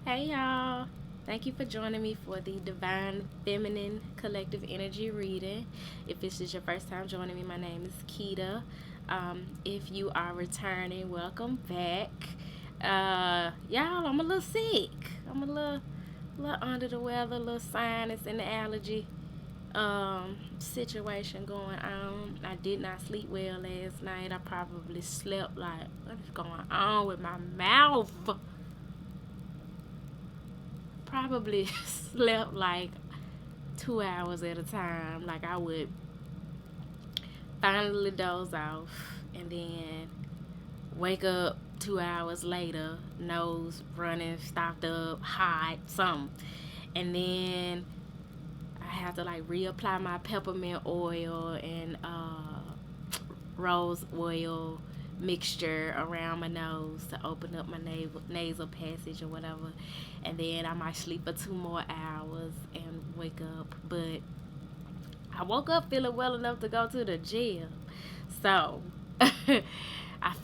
Hey y'all. Thank you for joining me for the Divine Feminine Collective Energy reading. If this is your first time joining me, my name is Keita. If you are returning, welcome back. Y'all, I'm a little sick. I'm a little under the weather, a little sinus and the allergy situation going on. I did not sleep well last night. I probably slept like, what is going on with my mouth? Probably slept like 2 hours at a time. Like I would finally doze off and then wake up 2 hours later, nose running, stopped up, hot, something. And then I have to like reapply my peppermint oil and rose oil mixture around my nose to open up my nasal passage or whatever. And then I might sleep for 2 more hours and wake up. But I woke up feeling well enough to go to the gym. So I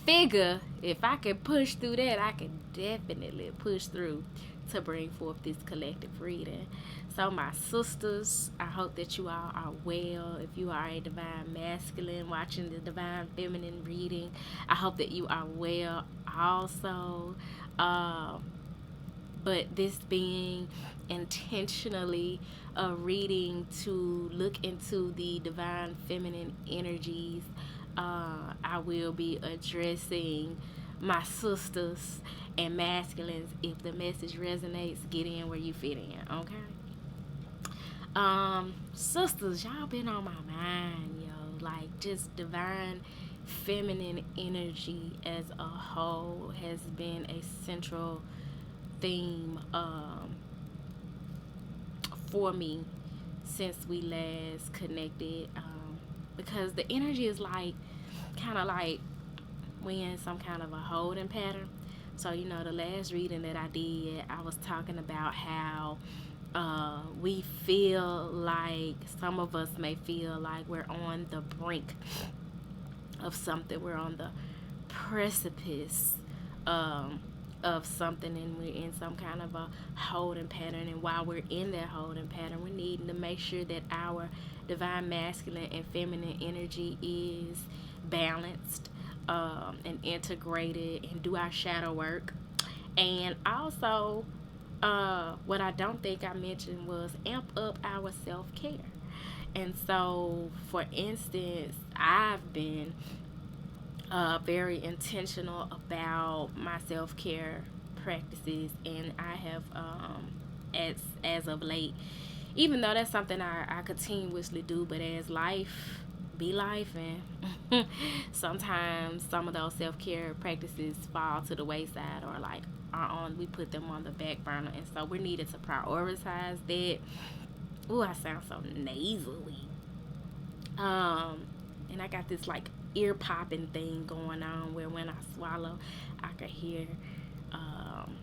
figure if I can push through that, I can definitely push through to bring forth this collective reading. So, my sisters, I hope that you all are well. If you are a divine masculine watching the divine feminine reading, I hope that you are well also. But this being intentionally a reading to look into the divine feminine energies, I will be addressing my sisters and masculines. If the message resonates, get in where you fit in, okay? Sisters, y'all been on my mind, yo. Like, just divine feminine energy as a whole has been a central theme for me since we last connected. Because the energy is like, kind of like we in some kind of a holding pattern. So, the last reading that I did, I was talking about how we feel like, some of us may feel like we're on the brink of something. We're on the precipice of something, and we're in some kind of a holding pattern. And while we're in that holding pattern, we're needing to make sure that our divine masculine and feminine energy is balanced and integrated, and do our shadow work. And also, what I don't think I mentioned was amp up our self care. And so, for instance, I've been very intentional about my self care practices, and I have, as of late, even though that's something I continuously do, but as life be life, and sometimes some of those self care practices fall to the wayside, or like are on, we put them on the back burner, and so we're needed to prioritize that. Ooh, I sound so nasally. And I got this like ear popping thing going on where when I swallow, I could hear um,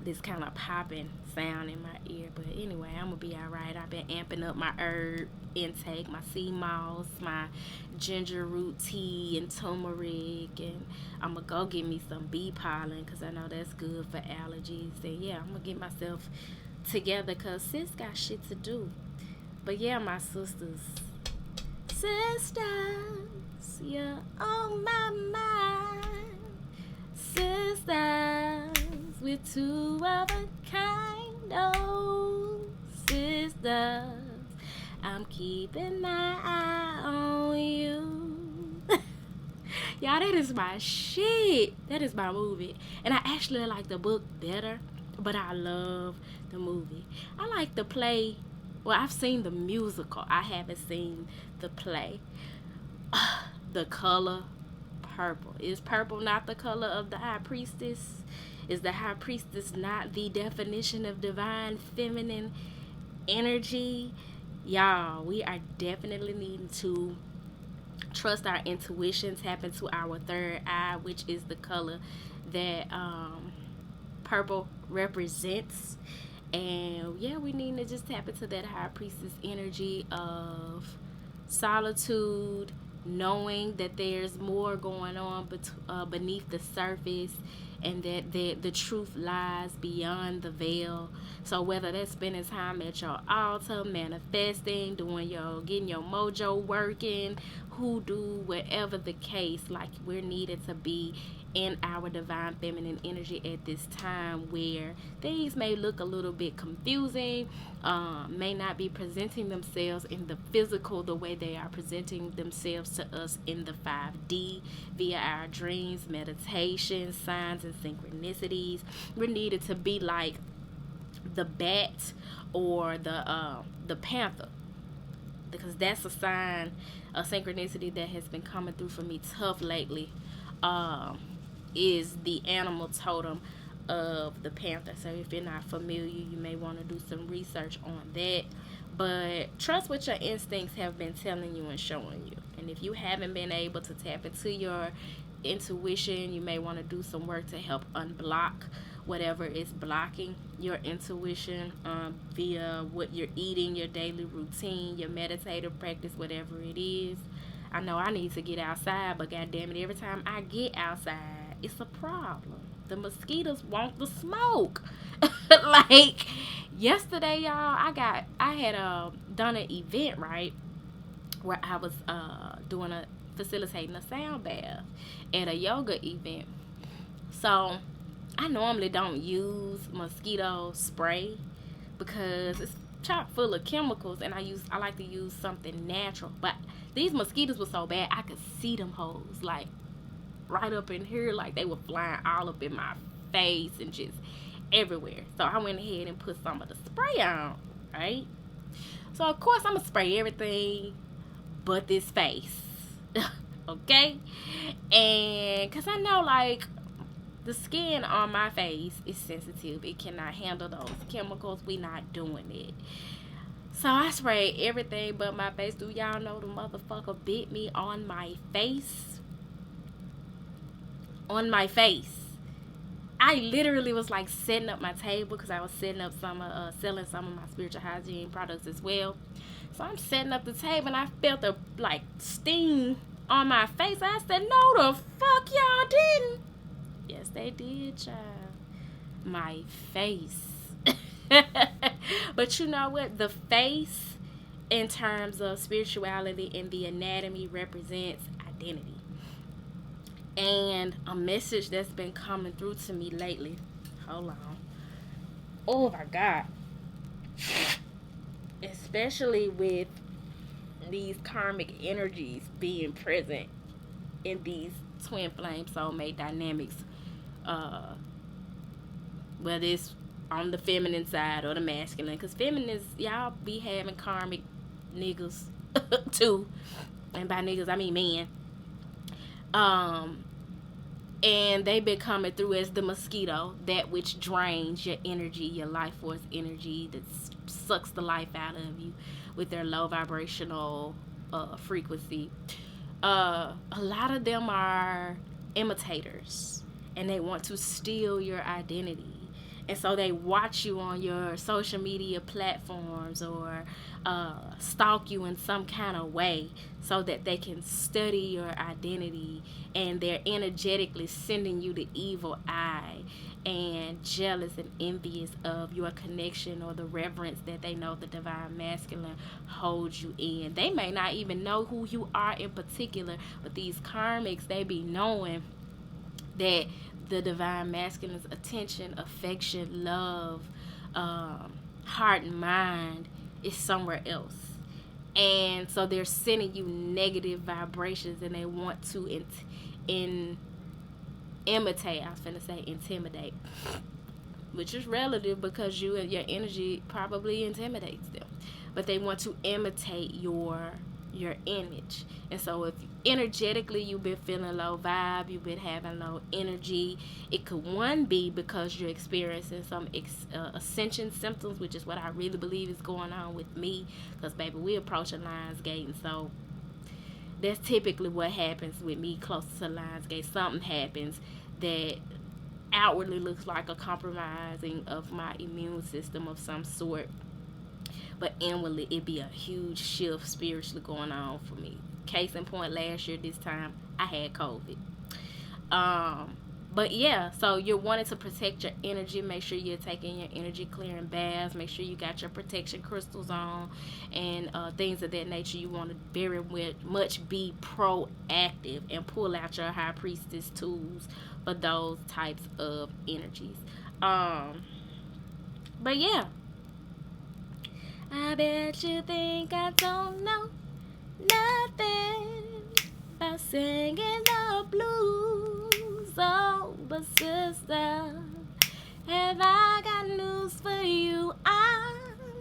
this kind of popping sound in my ear. But anyway, I'm gonna be all right. I've been amping up my herb intake, my sea moss, my ginger root tea, and turmeric, and I'm gonna go get me some bee pollen because I know that's good for allergies. And yeah, I'm gonna get myself together because sis got shit to do. But yeah, my sisters, you're on my mind. Sisters, we're two of a kind. Oh, sisters, I'm keeping my eye on you. Y'all, that is my shit. That is my movie. And I actually like the book better, but I love the movie. I like the play. Well, I've seen the musical. I haven't seen the play. The color purple. Is purple not the color of the high priestess? Is the high priestess not the definition of divine feminine energy? Y'all, we are definitely needing to trust our intuition, tap into our third eye, which is the color that purple represents. And yeah, we need to just tap into that high priestess energy of solitude, knowing that there's more going on beneath the surface, and that the truth lies beyond the veil. So whether that's spending time at your altar, manifesting, getting your mojo working, hoodoo, whatever the case, like we're needed to be in our divine feminine energy at this time, where things may look a little bit confusing, may not be presenting themselves in the physical the way they are presenting themselves to us in the 5D via our dreams, meditation, signs, and synchronicities. We're needed to be like the bat or the panther, because that's a sign, a synchronicity that has been coming through for me tough lately. Is the animal totem of the panther. So if you're not familiar, you may want to do some research on that. But trust what your instincts have been telling you and showing you. And if you haven't been able to tap into your intuition, you may want to do some work to help unblock whatever is blocking your intuition, via what you're eating, your daily routine, your meditative practice, whatever it is. I know I need to get outside, but goddamn it, every time I get outside, it's a problem. The mosquitoes want the smoke. Like yesterday, y'all, I had done an event, right, where I was facilitating a sound bath at a yoga event. So I normally don't use mosquito spray because it's chock full of chemicals, and I like to use something natural. But these mosquitoes were so bad, I could see them hoes like right up in here, like they were flying all up in my face and just everywhere. So I went ahead and put some of the spray on, right? So of course I'm gonna spray everything but this face. Okay? And cause I know like the skin on my face is sensitive. It cannot handle those chemicals. We not doing it. So I sprayed everything but my face. Do y'all know the motherfucker bit me on my face? On my face. I literally was like setting up my table because I was setting up selling some of my spiritual hygiene products as well. So I'm setting up the table and I felt a like sting on my face. I said, no the fuck y'all didn't. Yes, they did, child. My face. But you know what? The face, in terms of spirituality and the anatomy, represents identity. And a message that's been coming through to me lately. Hold on. Oh my God. Especially with these karmic energies being present in these twin flame soulmate dynamics. Whether it's on the feminine side or the masculine. Because feminists, y'all be having karmic niggas too. And by niggas, I mean men. And they've been coming through as the mosquito, that which drains your energy, your life force energy, that sucks the life out of you with their low vibrational frequency. A lot of them are imitators, and they want to steal your identity. And so they watch you on your social media platforms or stalk you in some kind of way so that they can study your identity, and they're energetically sending you the evil eye and jealous and envious of your connection or the reverence that they know the divine masculine holds you in. They may not even know who you are in particular, but these karmics, they be knowing that the divine masculine's attention, affection, love, heart and mind is somewhere else. And so they're sending you negative vibrations, and they want to imitate. I was finna say intimidate, which is relative because you and your energy probably intimidates them. But they want to imitate your image. And so if energetically you've been feeling low vibe, you've been having low energy, it could one be because you're experiencing some ascension symptoms, which is what I really believe is going on with me, because baby, we approaching Lionsgate, and so that's typically what happens with me close to Lionsgate. Something happens that outwardly looks like a compromising of my immune system of some sort, but inwardly it be a huge shift spiritually going on for me. Case in point, last year this time I had COVID. But yeah, so you're wanting to protect your energy. Make sure you're taking your energy clearing baths. Make sure you got your protection crystals on, and things of that nature. You want to very much be proactive and pull out your high priestess tools for those types of energies. But yeah, I bet you think I don't know nothing about singing the blues. Oh, but sister, have I got news for you? I'm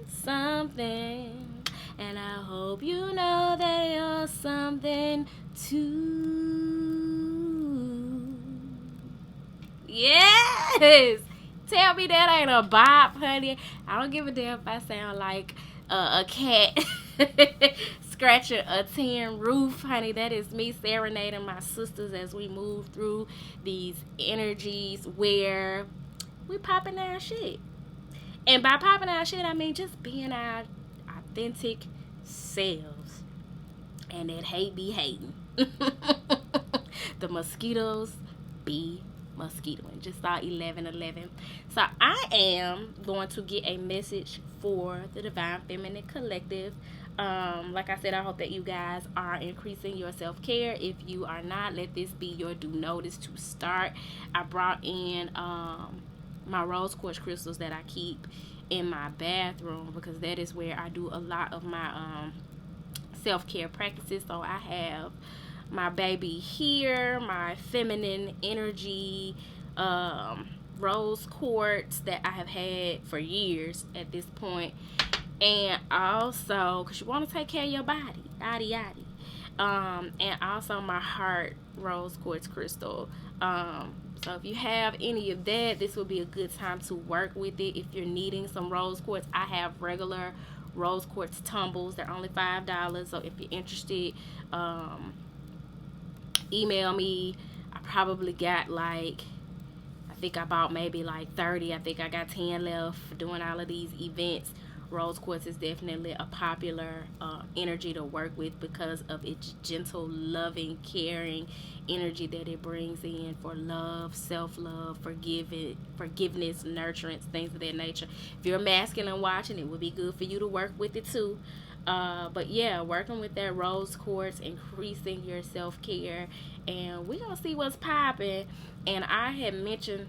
something, and I hope you know that you're something too. Yes! Tell me that ain't a bop, honey. I don't give a damn if I sound like a cat scratching a tin roof, honey. That is me serenading my sisters as we move through these energies where we popping our shit. And by popping our shit, I mean just being our authentic selves. And that hate be hating. The mosquitoes be mosquitoing. Just saw 11:11. So I am going to get a message for the Divine Feminine Collective. Like I said, I hope that you guys are increasing your self-care. If you are not, let this be your due notice to start. I brought in my rose quartz crystals that I keep in my bathroom, because that is where I do a lot of my self-care practices. So I have my baby here, my feminine energy rose quartz that I have had for years at this point. And also, because you want to take care of your body, yaddy. And also my heart rose quartz crystal. So if you have any of that, this would be a good time to work with it. If you're needing some rose quartz, I have regular rose quartz tumbles. They're only $5. So if you're interested, email me. I probably got I think I bought maybe 30. I think I got 10 left for doing all of these events. Rose quartz is definitely a popular energy to work with because of its gentle, loving, caring energy that it brings in for love, self-love, forgiveness, nurturance, things of that nature. If you're masculine watching, it would be good for you to work with it too. But yeah, working with that rose quartz, increasing your self-care, and we're gonna see what's popping. And I had mentioned,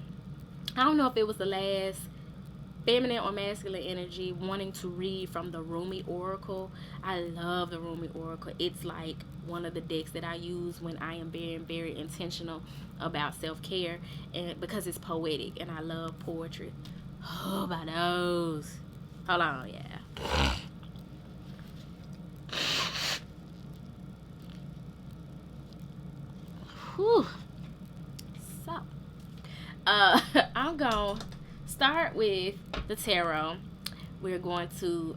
I don't know if it was the last feminine or masculine energy, wanting to read from the Rumi Oracle. I love the Rumi Oracle. It's like one of the decks that I use when I am very, very intentional about self-care, and because it's poetic and I love poetry. Oh, my nose. Hold on, yeah. Whew. So, I'm gonna start with the tarot. We're going to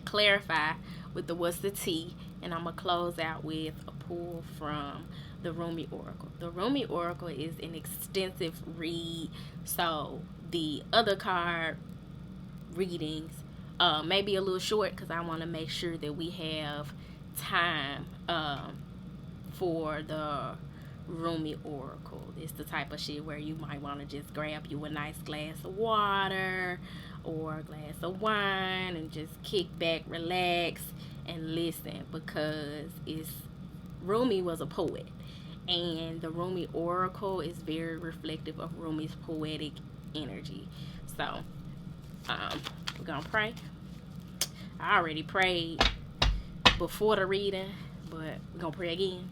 clarify with the what's the tea, and I'm gonna close out with a pull from the Rumi Oracle. The Rumi Oracle is an extensive read, so the other card readings may be a little short because I want to make sure that we have time for the Rumi Oracle. It's the type of shit where you might want to just grab you a nice glass of water or a glass of wine and just kick back, relax, and listen, because Rumi was a poet, and the Rumi Oracle is very reflective of Rumi's poetic energy. So we're gonna pray. I already prayed before the reading, but we're gonna pray again.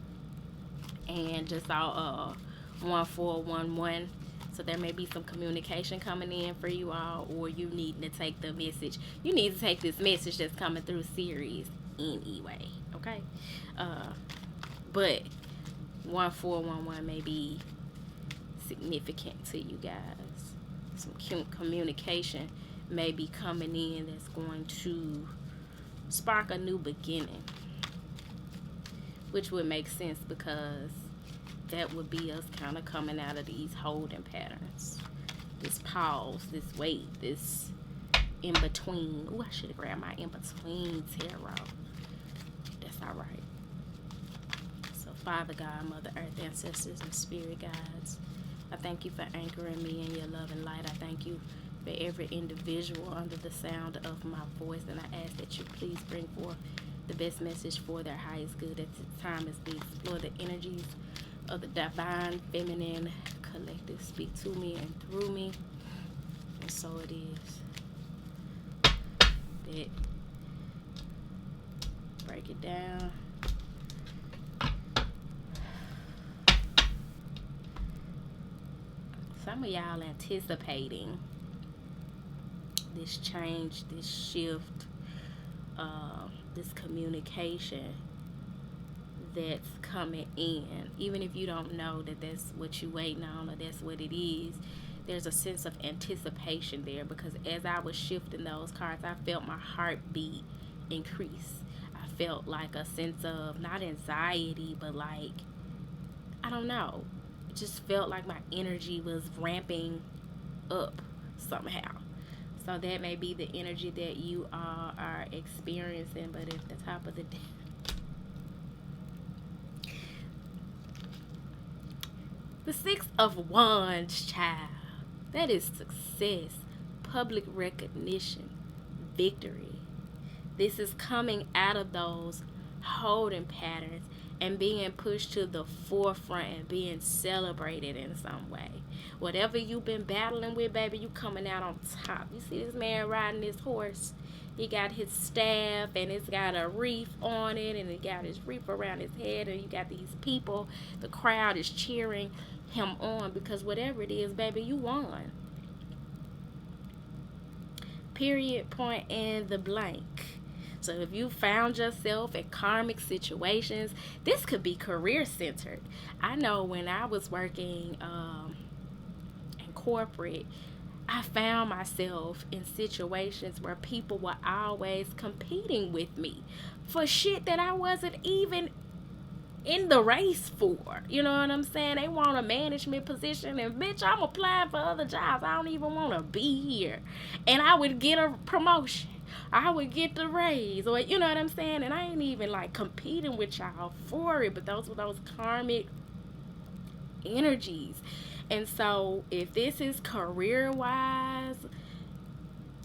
And just saw 1411. So there may be some communication coming in for you all, or you need to take the message. You need to take this message that's coming through series anyway. Okay? But 1411 may be significant to you guys. Some communication may be coming in that's going to spark a new beginning, which would make sense because that would be us kind of coming out of these holding patterns, this pause, this wait, this in between. Ooh, I should have grabbed my in between tarot. That's all right. So, Father God, Mother Earth, ancestors, and spirit guides, I thank you for anchoring me in your love and light. I thank you for every individual under the sound of my voice, and I ask that you please bring forth the best message for their highest good at this time as we explore the energies of the divine feminine collective. Speak to me and through me, and so it is. That break it down. Some of y'all anticipating this change, this shift, this communication that's coming in. Even if you don't know that that's what you're waiting on or that's what it is, there's a sense of anticipation there, because as I was shifting those cards, I felt my heartbeat increase. I felt like a sense of not anxiety, but like, I don't know, it just felt like my energy was ramping up somehow. So that may be the energy that you all are experiencing. But at the top of the day, the Six of Wands, child, that is success, public recognition, victory. This is coming out of those holding patterns and being pushed to the forefront and being celebrated in some way. Whatever you've been battling with, baby, you coming out on top. You see this man riding his horse. He got his staff and it's got a wreath on it, and he got his wreath around his head, and you got these people. The crowd is cheering him on because whatever it is, baby, you won. Period, point, and the blank. So if you found yourself in karmic situations, this could be career centered. I know when I was working in corporate, I found myself in situations where people were always competing with me for shit that I wasn't even in the race for. You know what I'm saying? They want a management position, and bitch, I'm applying for other jobs. I don't even want to be here. And I would get a promotion. I would get the raise, or you know what I'm saying? And I ain't even like competing with y'all for it, but those were those karmic energies. And so if this is career wise,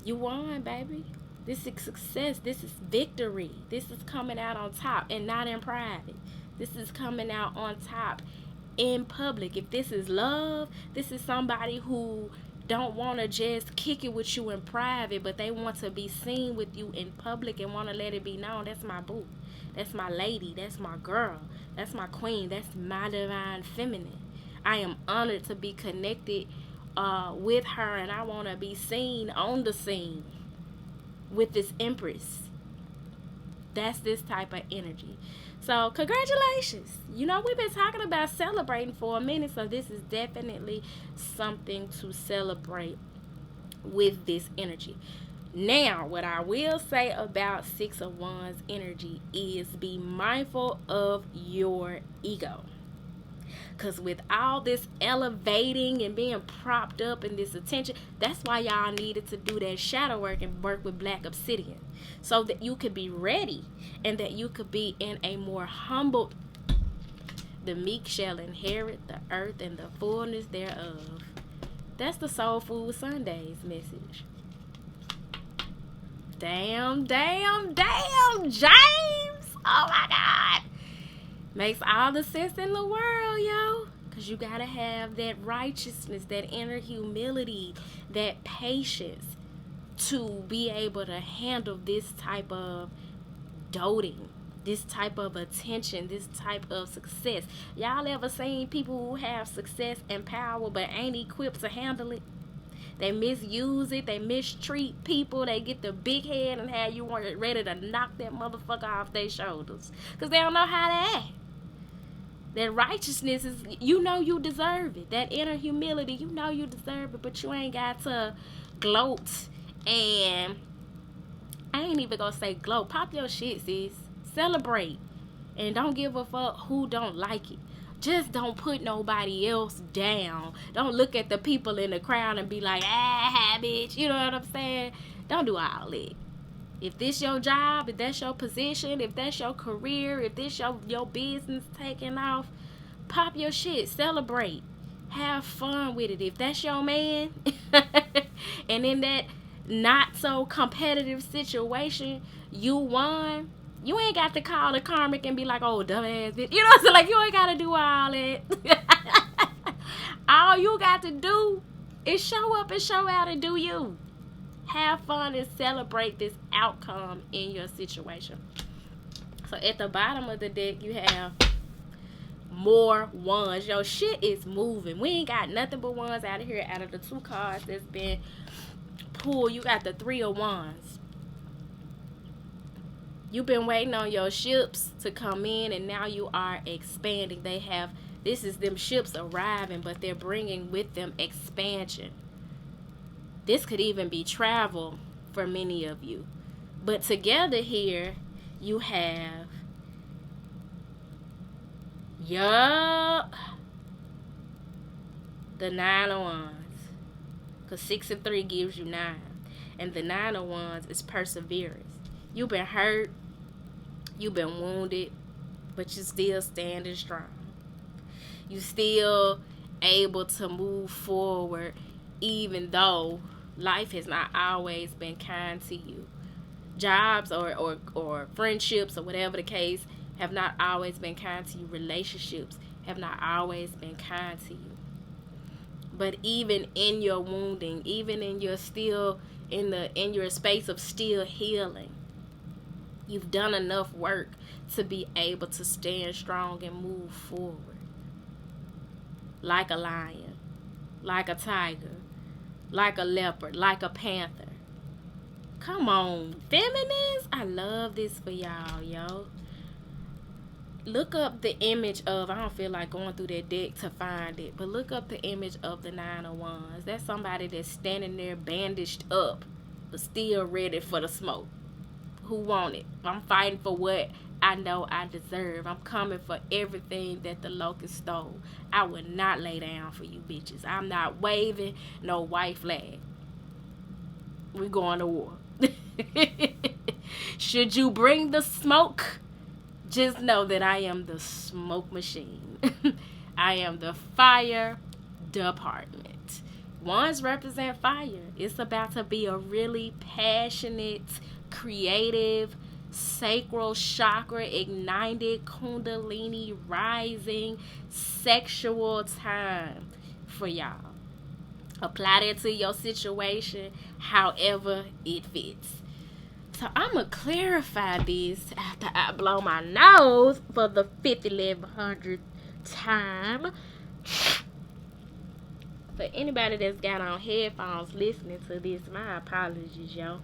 you won, baby. This is success. This is victory. This is coming out on top and not in private. This is coming out on top in public. If this is love, this is somebody who don't want to just kick it with you in private, but they want to be seen with you in public and want to let it be known. That's my boo. That's my lady. That's my girl. That's my queen. That's my divine feminine. I am honored to be connected with her, and I want to be seen on the scene with this empress. That's this type of energy. So congratulations. You know, we've been talking about celebrating for a minute, so this is definitely something to celebrate with this energy. Now, what I will say about Six of Wands energy is be mindful of your ego. Because with all this elevating and being propped up in this attention, that's why y'all needed to do that shadow work and work with black obsidian. So that you could be ready and that you could be in a more humble. The meek shall inherit the earth and the fullness thereof. That's the Soul Food Sundays message. Damn, James. Oh my God. Makes all the sense in the world, yo. Because you got to have that righteousness, that inner humility, that patience to be able to handle this type of doting, this type of attention, this type of success. Y'all ever seen people who have success and power but ain't equipped to handle it? They misuse it. They mistreat people. They get the big head and have you ready to knock that motherfucker off their shoulders because they don't know how to act. That righteousness is, you know you deserve it. That inner humility, you know you deserve it, but you ain't got to gloat. And I ain't even gonna say gloat. Pop your shit, sis. Celebrate. And don't give a fuck who don't like it. Just don't put nobody else down. Don't look at the people in the crowd and be like, ah, bitch. You know what I'm saying? Don't do all that. If this your job, if that's your position, if that's your career, if this your business taking off, pop your shit. Celebrate. Have fun with it. If that's your man, and in that not so competitive situation, you won. You ain't got to call the Karmic and be like, oh, dumbass bitch. You know what I'm saying? Like, you ain't got to do all that. All you got to do is show up and show out and do you. Have fun and celebrate this outcome in your situation. So at the bottom of the deck, you have more wands. Your shit is moving. We ain't got nothing but wands out of here. Out of the 2 cards that's been pulled, you got the 3 of wands. You've been waiting on your ships to come in, and now you are expanding. This is them ships arriving, but they're bringing with them expansion. This could even be travel for many of you. But together here, you have, the 9 of wands. Because 6 and 3 gives you 9. And the 9 of wands is perseverance. You've been hurt. You've been wounded. But you're still standing strong. You're still able to move forward, even though life has not always been kind to you. Jobs or friendships or whatever the case have not always been kind to you. Relationships have not always been kind to you. But even in your wounding, even in your in your space of still healing, you've done enough work to be able to stand strong and move forward. Like a lion, like a tiger, like a leopard, like a panther. Come on, feminists. I love this for y'all, yo. Look up the image of, I don't feel like going through that deck to find it, but look up the image of the 9 of wands. That's somebody that's standing there bandaged up, but still ready for the smoke. Who want it? I'm fighting for what I know I deserve. I'm coming for everything that the locust stole. I will not lay down for you bitches. I'm not waving no white flag. We're going to war. Should you bring the smoke, just know that I am the smoke machine. I am the fire department. Wands represent fire. It's about to be a really passionate, creative, sacral chakra ignited, kundalini rising, sexual time for y'all. Apply that to your situation however it fits. So I'm going to clarify this after I blow my nose for the 1100th time. For anybody that's got on headphones listening to this, my apologies, yo.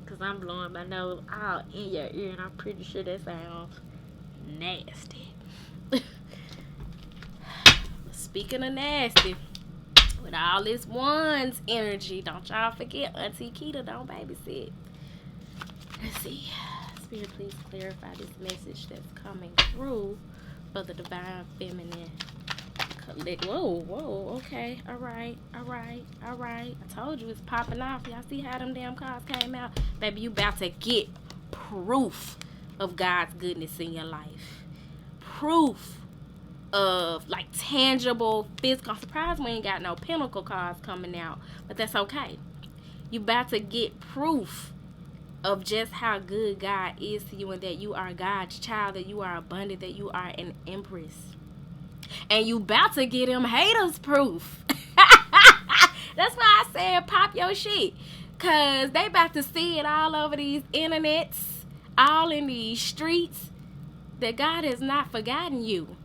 Because I'm blowing my nose all in your ear, and I'm pretty sure that sounds nasty. Speaking of nasty, with all this wands energy, don't y'all forget Auntie Keita don't babysit. Let's see. Spirit, please clarify this message that's coming through for the divine feminine. Whoa, okay. All right. I told you it's popping off. Y'all see how them damn cards came out? Baby, you about to get proof of God's goodness in your life. Proof of like tangible physical. I'm surprised we ain't got no pinnacle cards coming out, but that's okay. You about to get proof of just how good God is to you, and that you are God's child, that you are abundant, that you are an empress. And you about to get him haters proof. That's why I said pop your shit. Cause they about to see it all over these internets, all in these streets, that God has not forgotten you.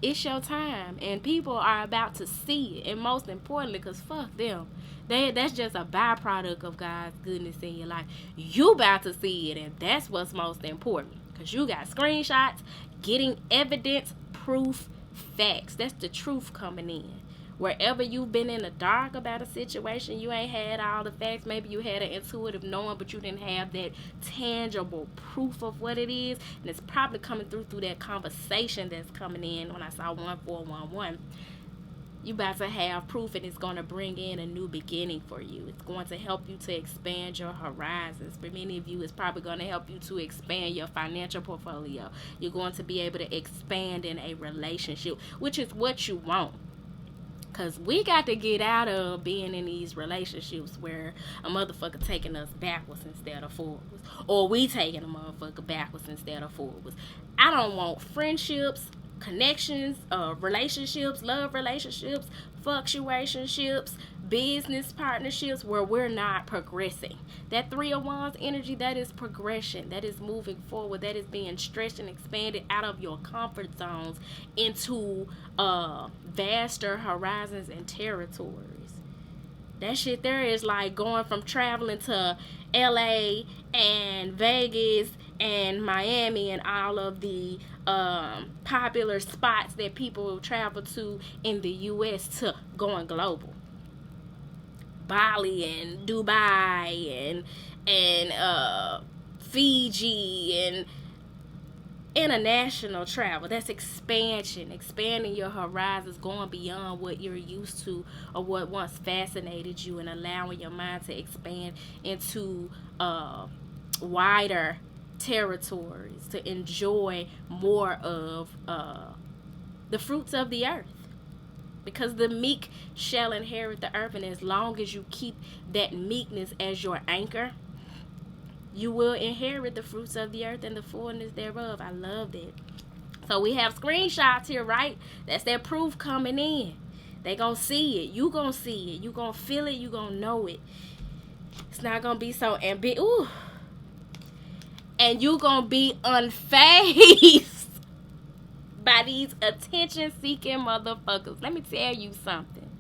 It's your time, and people are about to see it. And most importantly, because fuck them, that's just a byproduct of God's goodness in your life. You about to see it, and that's what's most important, because you got screenshots, getting evidence, proof, facts. That's the truth coming in. Wherever you've been in the dark about a situation, you ain't had all the facts. Maybe you had an intuitive knowing, but you didn't have that tangible proof of what it is. And it's probably coming through that conversation that's coming in when I saw 1411. You about to have proof, and it's going to bring in a new beginning for you. It's going to help you to expand your horizons. For many of you, it's probably going to help you to expand your financial portfolio. You're going to be able to expand in a relationship, which is what you want. Because we got to get out of being in these relationships where a motherfucker taking us backwards instead of forwards. Or we taking a motherfucker backwards instead of forwards. I don't want friendships, connections, relationships, love relationships, fluctuationships, business partnerships where we're not progressing. That 3 of Wands energy, that is progression, that is moving forward, that is being stretched and expanded out of your comfort zones into vaster horizons and territories. That shit there is like going from traveling to LA and Vegas and Miami and all of the popular spots that people travel to in the US to going global. Bali and Dubai and Fiji and international travel. That's expansion, expanding your horizons, going beyond what you're used to or what once fascinated you, and allowing your mind to expand into wider territories, to enjoy more of the fruits of the earth. Because the meek shall inherit the earth, and as long as you keep that meekness as your anchor, you will inherit the fruits of the earth and the fullness thereof. I love that. So we have screenshots here, right? That's that proof coming in. They gonna see it. You gonna see it. You gonna feel it. You gonna know it. It's not gonna be so ambiguous. Ooh. And you gonna be unfazed by these attention-seeking motherfuckers. Let me tell you something.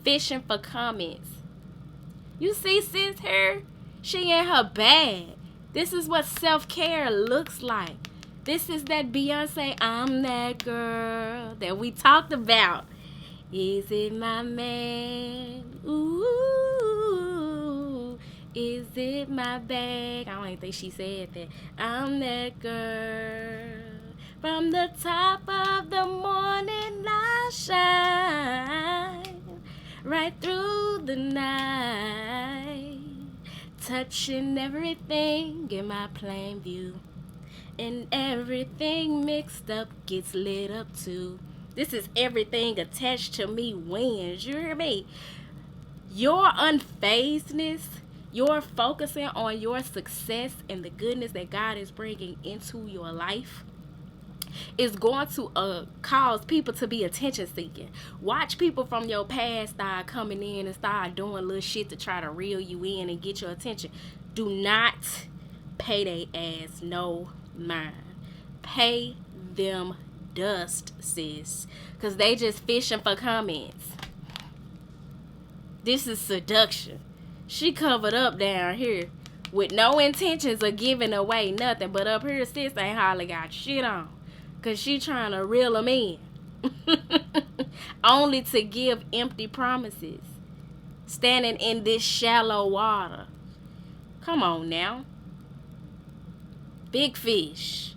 Fishing for comments. You see sis here? She in her bag. This is what self-care looks like. This is that Beyonce, I'm that girl that we talked about. Is it my man? Ooh, is it my bag? I don't even think she said that. I'm that girl. From the top of the morning I shine right through the night, touching everything in my plain view, and everything mixed up gets lit up too. This is everything attached to me wins. You hear me? Your unfazedness, your focusing on your success and the goodness that God is bringing into your life is going to cause people to be attention seeking. Watch people from your past start coming in and start doing little shit to try to reel you in and get your attention. Do not pay they ass no mind. Pay them dust, sis. Because they just fishing for comments. This is seduction. She covered up down here with no intentions of giving away nothing. But up here, sis ain't hardly got shit on. Because she trying to reel them in. Only to give empty promises. Standing in this shallow water. Come on now. Big fish.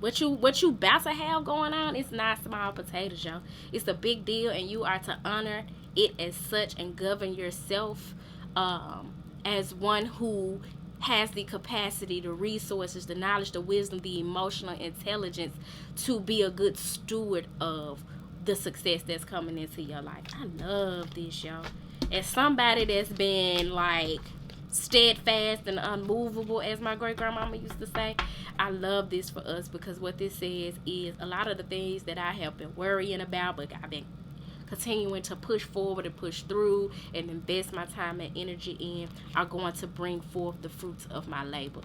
What you about to have going on, it's not small potatoes, y'all. It's a big deal, and you are to honor it as such and govern yourself as one who has the capacity, the resources, the knowledge, the wisdom, the emotional intelligence to be a good steward of the success that's coming into your life. I love this, y'all. As somebody that's been like steadfast and unmovable, as my great grandmama used to say, I love this for us, because what this says is a lot of the things that I have been worrying about, but I've been continuing to push forward and push through and invest my time and energy in, are going to bring forth the fruits of my labor.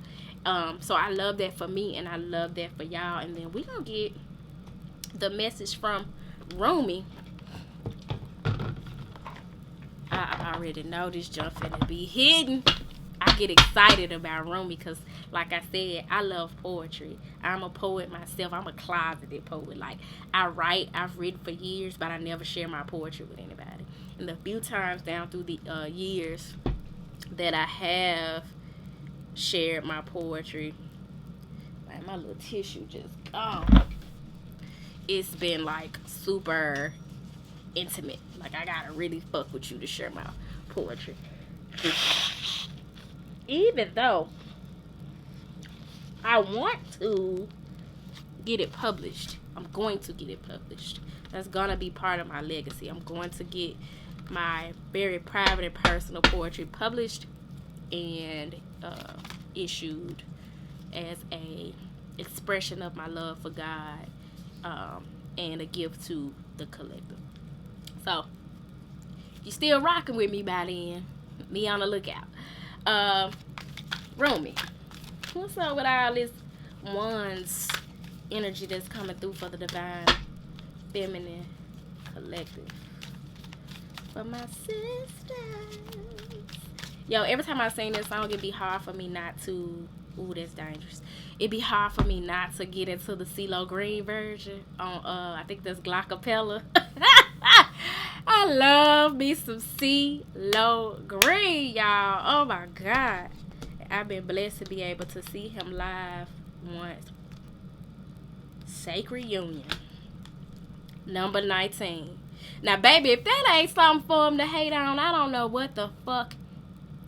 So I love that for me, and I love that for y'all. And then we're going to get the message from Rumi. I already know this junk finna be hidden. I get excited about Rumi because Like I said, I love poetry. I'm a poet myself. I'm a closeted poet. Like, I write, I've written for years, but I never share my poetry with anybody. And the few times down through the years that I have shared my poetry, like, my little tissue just gone. It's been like super intimate. Like, I gotta really fuck with you to share my poetry. Even though I want to get it published, I'm going to get it published. That's gonna be part of my legacy. I'm going to get my very private and personal poetry published and issued as a expression of my love for God, and a gift to the collective. So, you still rocking with me by then, be on the lookout. Romy, what's up with all this one's energy that's coming through for the divine feminine collective? For my sisters. Yo, every time I sing this song, it'd be hard for me not to... Ooh, that's dangerous. It'd be hard for me not to get into the CeeLo Green version on, I think that's Glockapella. I love me some CeeLo Green, y'all. Oh, my God. I've been blessed to be able to see him live once. Sacred Union. Number 19. Now, baby, if that ain't something for him to hate on, I don't know what the fuck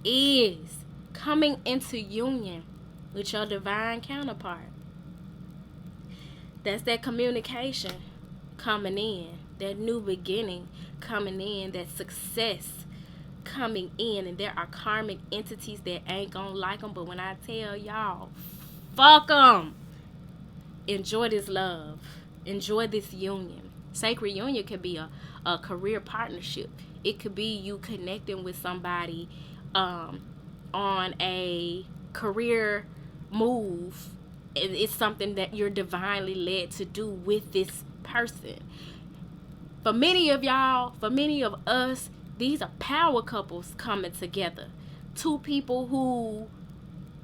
is. Coming into union with your divine counterpart. That's that communication coming in. That new beginning coming in. That success coming in. And there are karmic entities that ain't gonna like them. But when I tell y'all, fuck them. Enjoy this love. Enjoy this union. Sacred union could be a career partnership. It could be you connecting with somebody on a career move. It's something that you're divinely led to do with this person. For many of y'all, for many of us, these are power couples coming together. Two people who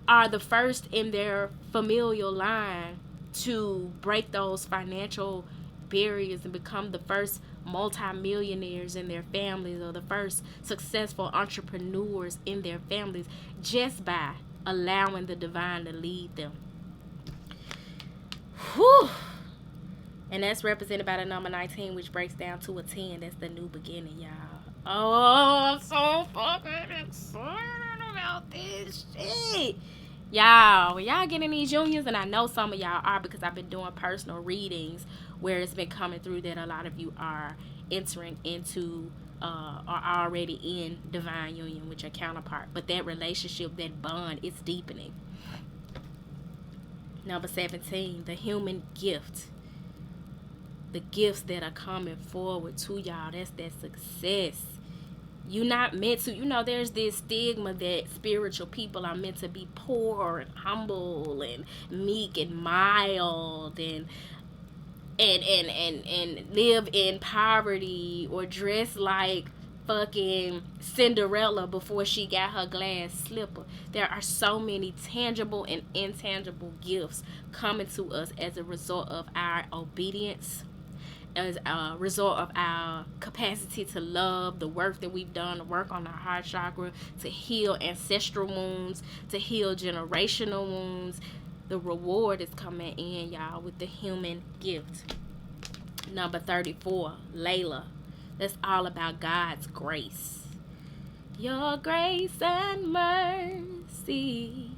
are the first in their familial line to break those financial barriers and become the first multimillionaires in their families, or the first successful entrepreneurs in their families, just by allowing the divine to lead them. Whew. And that's represented by the number 19, which breaks down to a 10. That's the new beginning, y'all. Oh, I'm so fucking excited about this shit. Y'all, when y'all get in these unions, and I know some of y'all are because I've been doing personal readings where it's been coming through that a lot of you are entering into are already in divine union with your counterpart. But that relationship, that bond, it's deepening. Number 17, the human gift. The gifts that are coming forward to y'all, that's that success. You're not meant to, there's this stigma that spiritual people are meant to be poor and humble and meek and mild and live in poverty or dress like fucking Cinderella before she got her glass slipper. There are so many tangible and intangible gifts coming to us as a result of our obedience, as a result of our capacity to love, the work that we've done to work on our heart chakra, to heal ancestral wounds, to heal generational wounds. The reward is coming in, y'all, with the human gift. Number 34, Layla. That's all about God's grace. Your grace and mercy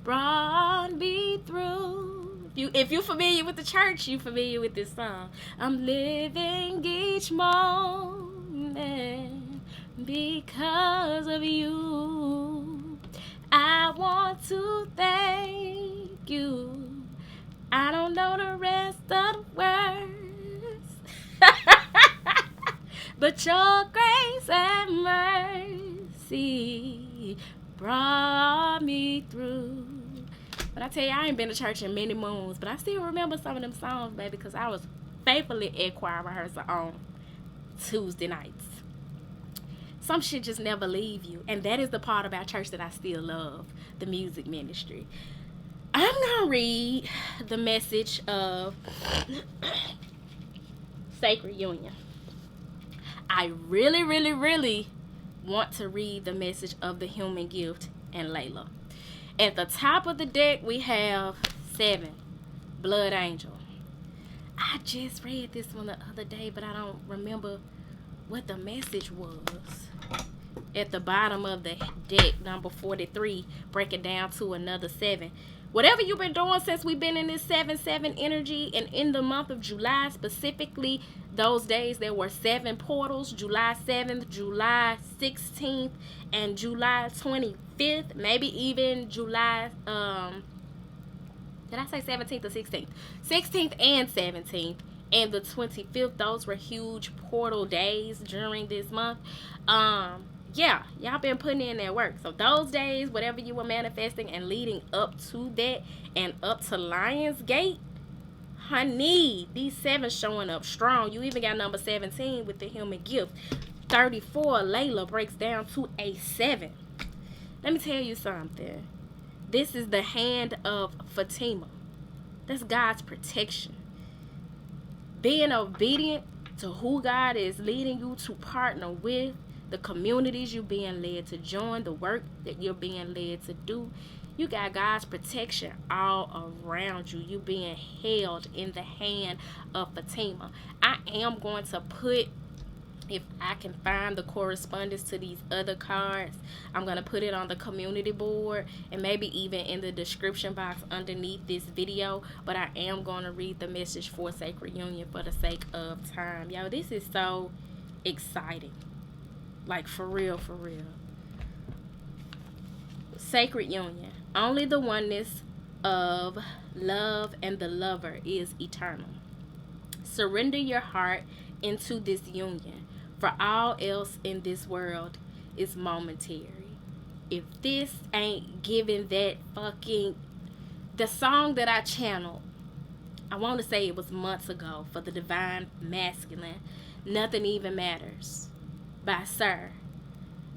brought me through. If you're familiar with the church, you're familiar with this song. I'm living each moment because of you. I want to thank you. I don't know the rest of the words. But your grace and mercy brought me through. But I tell you, I ain't been to church in many moons, but I still remember some of them songs, baby, because I was faithfully at choir rehearsal on Tuesday nights. Some shit just never leave you. And that is the part about church that I still love, the music ministry. I'm gonna read the message of Sacred Union. I really, really, really want to read the message of the Human Gift and Layla. At the top of the deck, we have 7, Blood Angel. I just read this one the other day, but I don't remember what the message was. At the bottom of the deck, number 43, break it down to another 7. Whatever you've been doing since we've been in this 7-7 energy, and in the month of July specifically, those days there were 7 portals, July 7th, July 16th, and July 25th, maybe even July, did I say 17th or 16th? 16th and 17th. And the 25th, those were huge portal days during this month. Yeah, y'all been putting in that work. So those days, whatever you were manifesting and leading up to that and up to Lionsgate, honey, these 7 showing up strong. You even got number 17 with the Human Gift. 34, Layla, breaks down to a 7. Let me tell you something. This is the hand of Fatimah. That's God's protection. Being obedient to who God is leading you to partner with, the communities you're being led to join, the work that you're being led to do. You got God's protection all around you. You being held in the hand of Fatimah. I am going to put, if I can find the correspondence to these other cards, I'm going to put it on the community board and maybe even in the description box underneath this video. But I am going to read the message for Sacred Union for the sake of time. Yo, this is so exciting. Like, for real, for real. Sacred Union. Only the oneness of love and the lover is eternal. Surrender your heart into this union, for all else in this world is momentary. If this ain't giving that fucking... The song that I channeled, I want to say it was months ago, for the Divine Masculine, Nothing Even Matters, by Sir.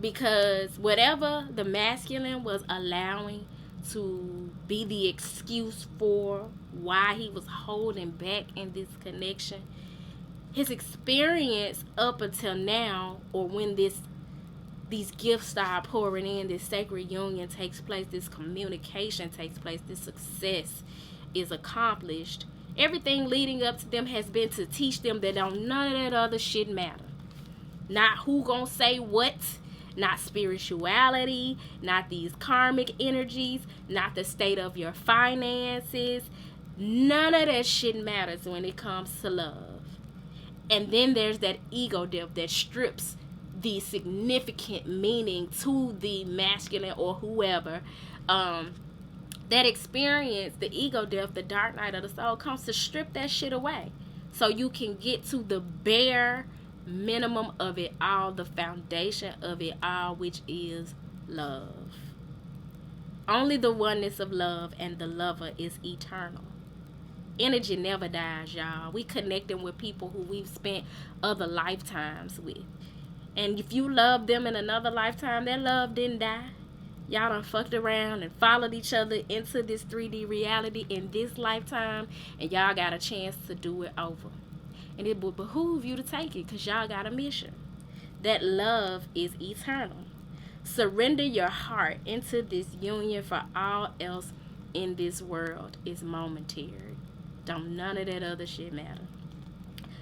Because whatever the masculine was allowing to be the excuse for why he was holding back in this connection, his experience up until now, or when these gifts start pouring in, this sacred union takes place, this communication takes place, this success is accomplished, everything leading up to them has been to teach them that none of that other shit matter. Not who gonna say what, not spirituality, not these karmic energies, not the state of your finances. None of that shit matters when it comes to love. And then there's that ego death that strips the significant meaning to the masculine or whoever. That experience, the ego death, the dark night of the soul, comes to strip that shit away. So you can get to the bare minimum of it all, the foundation of it all, which is love. Only the oneness of love and the lover is eternal. Energy never dies, y'all. We connecting with people who we've spent other lifetimes with. And if you love them in another lifetime, that love didn't die. Y'all done fucked around and followed each other into this 3D reality in this lifetime, and y'all got a chance to do it over. And it would behoove you to take it, because y'all got a mission. That love is eternal. Surrender your heart into this union, for all else in this world is momentary. Don't none of that other shit matter.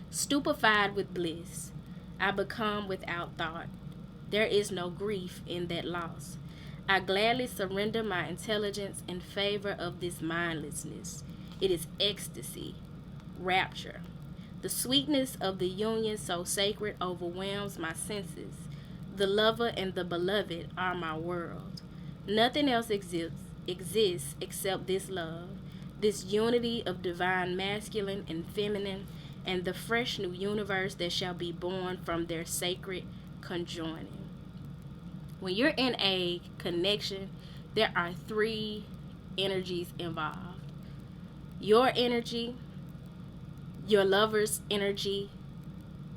Stupefied with bliss, I become without thought. There is no grief in that loss. I gladly surrender my intelligence in favor of this mindlessness. It is ecstasy, rapture. The sweetness of the union so sacred overwhelms my senses. The lover and the beloved are my world. Nothing else exists except this love, this unity of divine masculine and feminine, and the fresh new universe that shall be born from their sacred conjoining. When you're in a connection, there are 3 energies involved. Your energy, your lover's energy,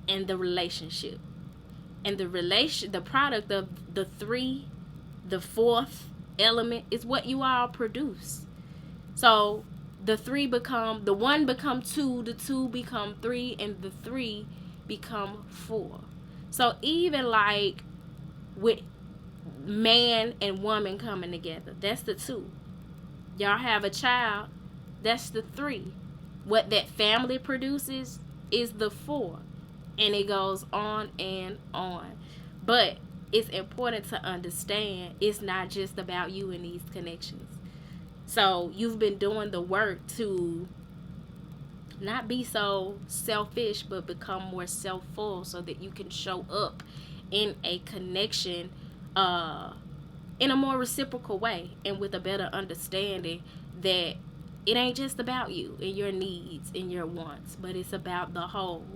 and the relationship. And the product of the 3, the 4th element is what you all produce. So the one become two, the two become three, and the three become four. So even like with man and woman coming together, that's the two. Y'all have a child, that's the three. What that family produces is the four. And it goes on and on. But it's important to understand it's not just about you in these connections. So you've been doing the work to not be so selfish, but become more self-full so that you can show up in a connection in a more reciprocal way and with a better understanding that it ain't just about you and your needs and your wants, but it's about the whole.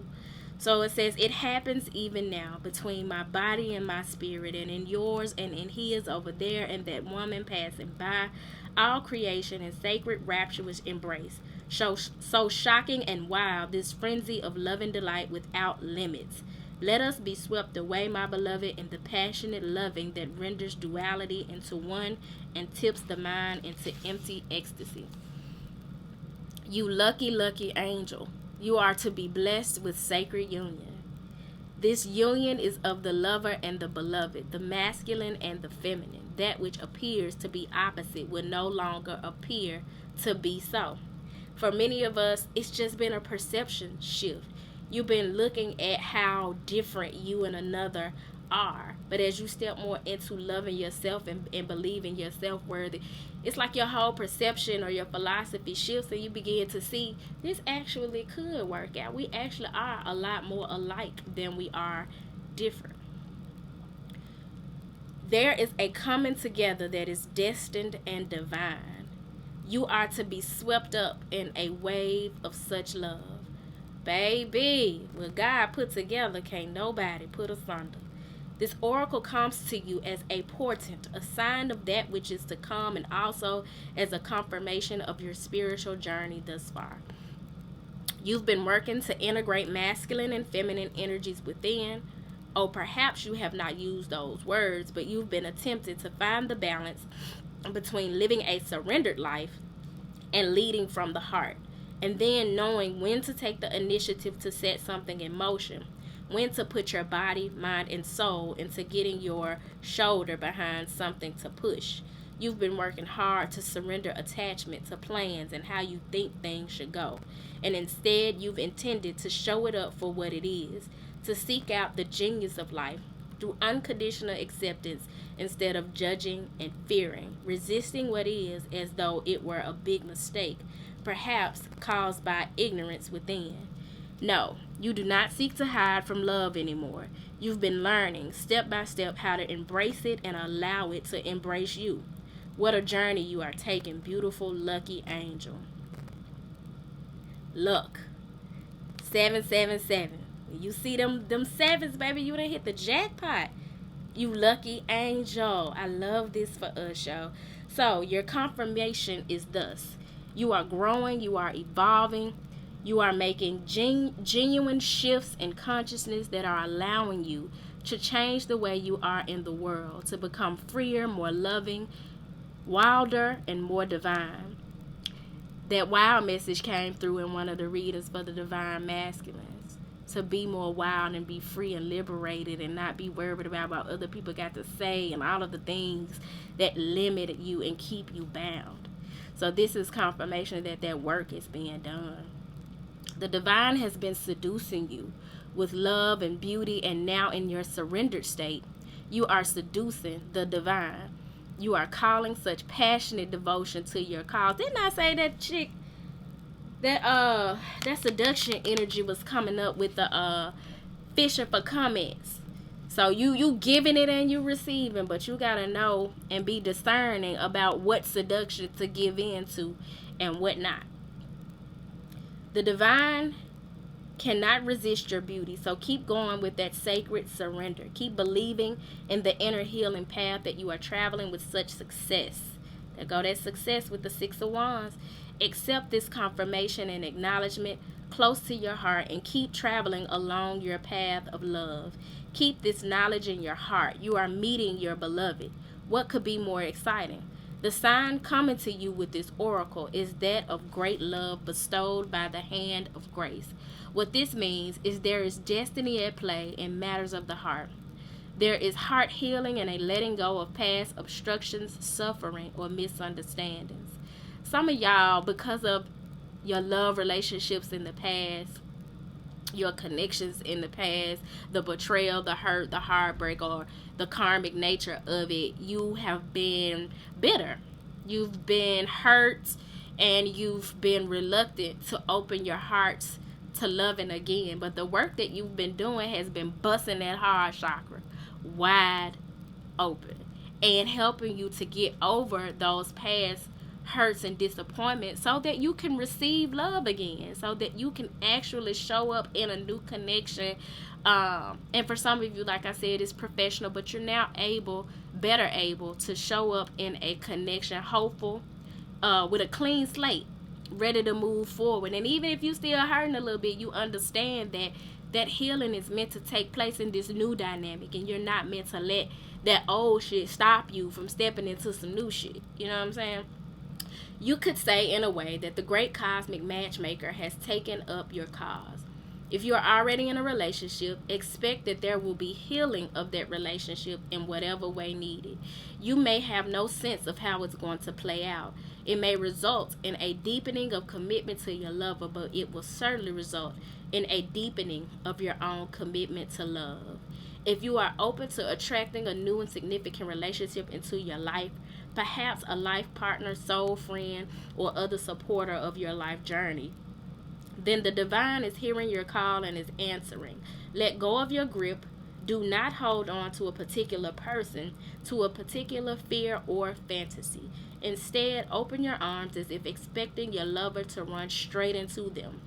So it says, it happens even now between my body and my spirit, and in yours and in his over there, and that woman passing by, all creation in sacred rapturous embrace. So shocking and wild, this frenzy of loving delight without limits. Let us be swept away, my beloved, in the passionate loving that renders duality into one and tips the mind into empty ecstasy. You lucky, lucky angel. You are to be blessed with sacred union. This union is of the lover and the beloved, the masculine and the feminine. That which appears to be opposite will no longer appear to be so. For many of us, it's just been a perception shift. You've been looking at how different you and another are. But as you step more into loving yourself and believing yourself worthy, it's like your whole perception or your philosophy shifts, and you begin to see this actually could work out. We actually are a lot more alike than we are different. There is a coming together that is destined and divine. You are to be swept up in a wave of such love. Baby, what God put together can't nobody put asunder. This oracle comes to you as a portent, a sign of that which is to come, and also as a confirmation of your spiritual journey thus far. You've been working to integrate masculine and feminine energies within, or perhaps you have not used those words, but you've been attempting to find the balance between living a surrendered life and leading from the heart, and then knowing when to take the initiative to set something in motion, when to put your body, mind, and soul into getting your shoulder behind something to push. You've been working hard to surrender attachment to plans and how you think things should go, and instead you've intended to show it up for what it is, to seek out the genius of life through unconditional acceptance instead of judging and fearing, resisting what is as though it were a big mistake, perhaps caused by ignorance within. No, you do not seek to hide from love anymore. You've been learning step by step how to embrace it and allow it to embrace you. What a journey you are taking, beautiful, lucky angel. Look, 777. You see them sevens, baby, you done hit the jackpot. You lucky angel. I love this for us, y'all. So your confirmation is thus. You are growing, you are evolving, you are making genuine shifts in consciousness that are allowing you to change the way you are in the world, to become freer, more loving, wilder, and more divine. That wild message came through in one of the readings for the divine masculines. To be more wild and be free and liberated and not be worried about what other people got to say and all of the things that limit you and keep you bound. So this is confirmation that that work is being done. The divine has been seducing you with love and beauty, and now in your surrendered state, you are seducing the divine. You are calling such passionate devotion to your cause. Didn't I say that chick, that seduction energy was coming up with the fishing for comments? So you giving it and you receiving, but you gotta know and be discerning about what seduction to give in to and what not. The divine cannot resist your beauty, so keep going with that sacred surrender. Keep believing in the inner healing path that you are traveling with such success. There go that success with the Six of Wands. Accept this confirmation and acknowledgement close to your heart and keep traveling along your path of love. Keep this knowledge in your heart. You are meeting your beloved. What could be more exciting? The sign coming to you with this oracle is that of great love bestowed by the hand of grace. What this means is there is destiny at play in matters of the heart. There is heart healing and a letting go of past obstructions, suffering, or misunderstandings. Some of y'all, because of your love relationships in the past, your connections in the past, the betrayal, the hurt, the heartbreak, or the karmic nature of it, you have been bitter. You've been hurt, and you've been reluctant to open your hearts to loving again. But the work that you've been doing has been busting that heart chakra wide open and helping you to get over those past hurts and disappointments so that you can receive love again, so that you can actually show up in a new connection. And for some of you, like I said, it's professional, but you're now better able to show up in a connection, hopeful, with a clean slate, ready to move forward. And even if you still hurting a little bit, you understand that healing is meant to take place in this new dynamic, and you're not meant to let that old shit stop you from stepping into some new shit. You know what I'm saying? You could say, in a way, that the great cosmic matchmaker has taken up your cause. If you are already in a relationship, expect that there will be healing of that relationship in whatever way needed. You may have no sense of how it's going to play out. It may result in a deepening of commitment to your lover, but it will certainly result in a deepening of your own commitment to love. If you are open to attracting a new and significant relationship into your life, perhaps a life partner, soul friend, or other supporter of your life journey, then the divine is hearing your call and is answering. Let go of your grip. Do not hold on to a particular person, to a particular fear or fantasy. Instead, open your arms as if expecting your lover to run straight into them.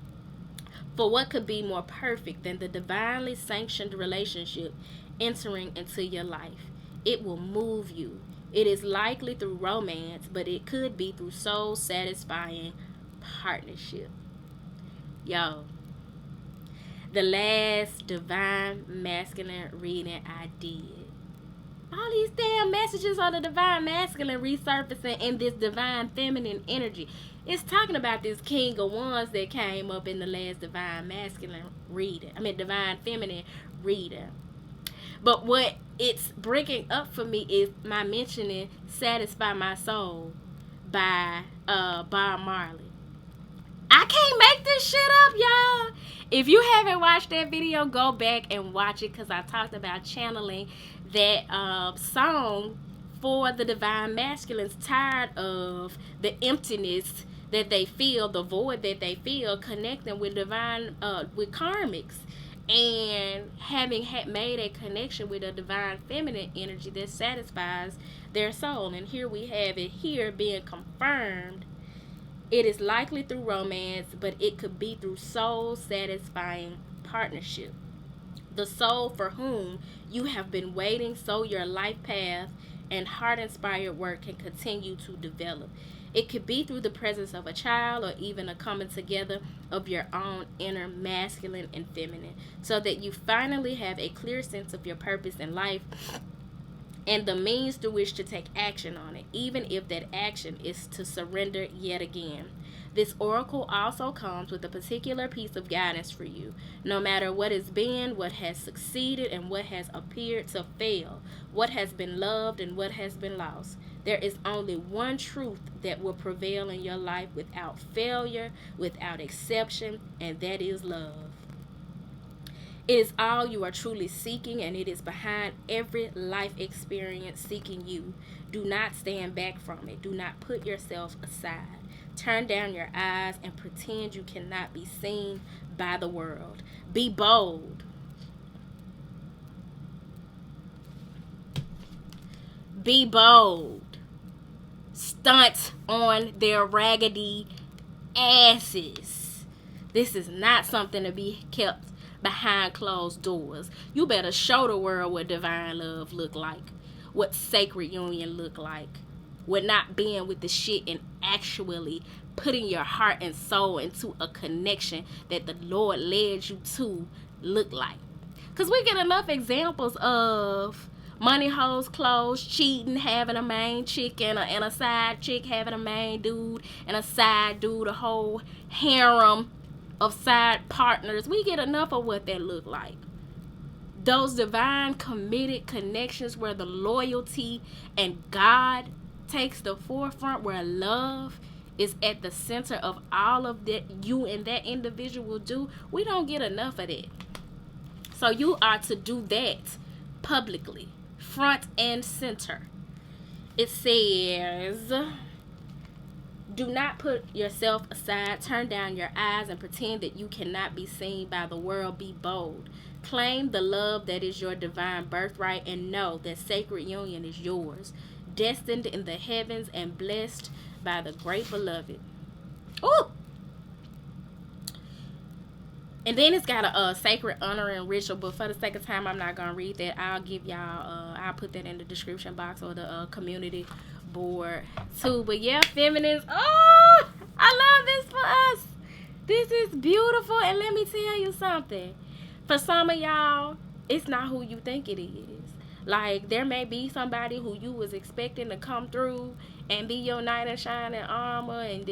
For what could be more perfect than the divinely sanctioned relationship entering into your life? It will move you. It is likely through romance, but it could be through soul-satisfying partnership. Yo, the last divine masculine reading I did. All these damn messages on the divine masculine resurfacing in this divine feminine energy. It's talking about this King of Wands that came up in the last divine masculine reading. Divine feminine reading. But what it's bringing up for me is my mentioning Satisfy My Soul by Bob Marley. I can't make this shit up, y'all. If you haven't watched that video, go back and watch it, because I talked about channeling that song for the divine masculines, tired of the emptiness that they feel, the void that they feel, connecting with divine, with karmics, and having made a connection with a divine feminine energy that satisfies their soul. And here we have it here being confirmed. It is likely through romance, but it could be through soul-satisfying partnership. The soul for whom you have been waiting, so your life path and heart-inspired work can continue to develop. It could be through the presence of a child, or even a coming together of your own inner masculine and feminine, so that you finally have a clear sense of your purpose in life and the means through which to take action on it, even if that action is to surrender yet again. This oracle also comes with a particular piece of guidance for you. No matter what has been, what has succeeded, and what has appeared to fail, what has been loved and what has been lost, there is only one truth that will prevail in your life without failure, without exception, and that is love. It is all you are truly seeking, and it is behind every life experience seeking you. Do not stand back from it. Do not put yourself aside. Turn down your eyes and pretend you cannot be seen by the world. Be bold. Be bold. Stunt on their raggedy asses. This is not something to be kept behind closed doors. You better show the world what divine love look like, what sacred union look like, what not being with the shit and actually putting your heart and soul into a connection that the Lord led you to look like. Because we get enough examples of money, hoes, clothes, cheating, having a main chick and a side chick, having a main dude and a side dude, a whole harem of side partners. We get enough of what that look like. Those divine committed connections where the loyalty and God takes the forefront, where love is at the center of all of that you and that individual do. We don't get enough of that. So you are to do that publicly, front and center. It says, do not put yourself aside, turn down your eyes, and pretend that you cannot be seen by the world. Be bold. Claim the love that is your divine birthright, and know that sacred union is yours, destined in the heavens and blessed by the great beloved. Ooh! And then it's got a sacred honoring ritual, but for the sake of time, I'm not going to read that. I'll give y'all, I'll put that in the description box or the community board too. But yeah, feminists, oh, I love this for us. This is beautiful. And let me tell you something. For some of y'all, it's not who you think it is. Like, there may be somebody who you was expecting to come through and be your knight in shining armor, and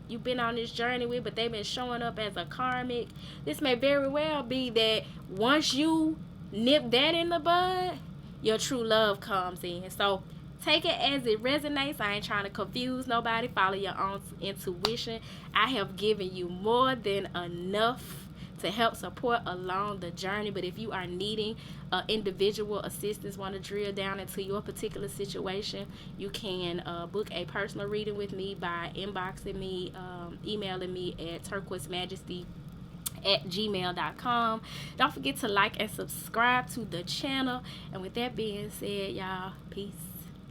you've been on this journey with, but they've been showing up as a karmic. This may very well be that once you nip that in the bud, your true love comes in. So take it as it resonates. I ain't trying to confuse nobody. Follow your own intuition. I have given you more than enough to help support along the journey. But if you are needing individual assistance, want to drill down into your particular situation, you can book a personal reading with me by inboxing me, emailing me at turquoisemajesty@gmail.com. Don't forget to like and subscribe to the channel. And with that being said, y'all, peace.